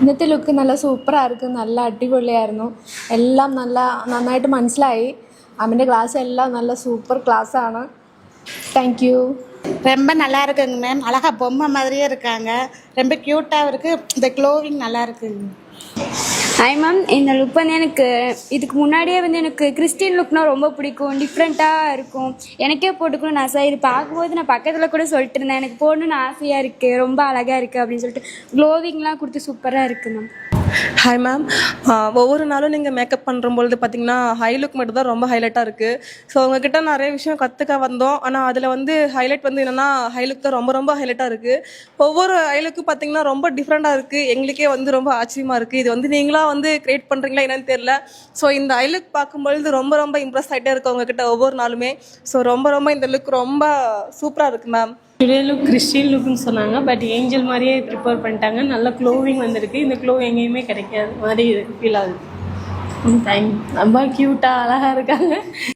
ഇന്നത്തെ ലുക്ക് നല്ല സൂപ്പറായിരുന്നു, നല്ല അടിപൊളിയായിരുന്നു. എല്ലാം നന്നായിട്ട് മനസ്സിലായി. അവൻ്റെ ക്ലാസ് എല്ലാം നല്ല സൂപ്പർ ക്ലാസ്സാണ്. Thank you. ரொம்ப நல்லா இருக்குங்க மேம். அழகா பொம்மை மாதிரியே இருக்காங்க. ரொம்ப க்யூட்டாக இருக்குது. இந்த க்ளோவிங் நல்லா இருக்குங்க. ஹாய் மேம், இந்த லுக் வந்து எனக்கு இதுக்கு முன்னாடியே வந்து எனக்கு கிறிஸ்டின் லுக்னால் ரொம்ப பிடிக்கும். டிஃப்ரெண்ட்டாக இருக்கும், எனக்கே போட்டுக்கணும்னு ஆசை. இது பார்க்கும்போது நான் பக்கத்தில் கூட சொல்லிட்டு இருந்தேன், எனக்கு போடணுன்னு ஆசையாக இருக்குது, ரொம்ப அழகாக இருக்குது அப்படின்னு சொல்லிட்டு. க்ளோவிங்லாம் கொடுத்து சூப்பராக இருக்குது மேம். Hi ma'am. ஒவ்வொரு நாளும் நீங்கள் மேக்கப் பண்ணுறம்பொழுது பார்த்தீங்கன்னா ஹை லுக் மட்டும் தான் ரொம்ப ஹைலைட்டாக இருக்குது. ஸோ உங்ககிட்ட நிறைய விஷயம் கற்றுக்க வந்தோம். ஆனால் அதில் வந்து ஹைலைட் வந்து என்னென்னா ஹை லுக் தான் ரொம்ப ரொம்ப ஹைலைட்டாக இருக்குது. ஒவ்வொரு ஹை லுக்கும் பார்த்தீங்கன்னா ரொம்ப டிஃப்ரெண்ட்டாக இருக்குது. எங்களுக்கே வந்து ரொம்ப ஆச்சரியமாக இருக்குது. இது வந்து நீங்களாக வந்து க்ரியேட் பண்ணுறீங்களா என்னன்னு தெரியல. ஸோ இந்த ஹை லுக் பார்க்கும்பொழுது ரொம்ப ரொம்ப இம்ப்ரெஸ் ஆகிட்டே இருக்கு உங்ககிட்ட ஒவ்வொரு நாளுமே. ஸோ ரொம்ப ரொம்ப இந்த லுக் ரொம்ப சூப்பராக இருக்குது மேம். டுடே லுக் கிறிஸ்டின் லுக்னு சொன்னாங்க, பட் ஏஞ்சல் மாதிரியே ப்ரிப்பேர் பண்ணிட்டாங்க. நல்ல க்ளோவிங் வந்திருக்கு. இந்த க்ளோ எங்கேயுமே கிடைக்காது மாதிரி ஃபீல் ஆகுது. தேங்க்யூ. ரொம்ப க்யூட்டாக அழகாக இருக்காங்க.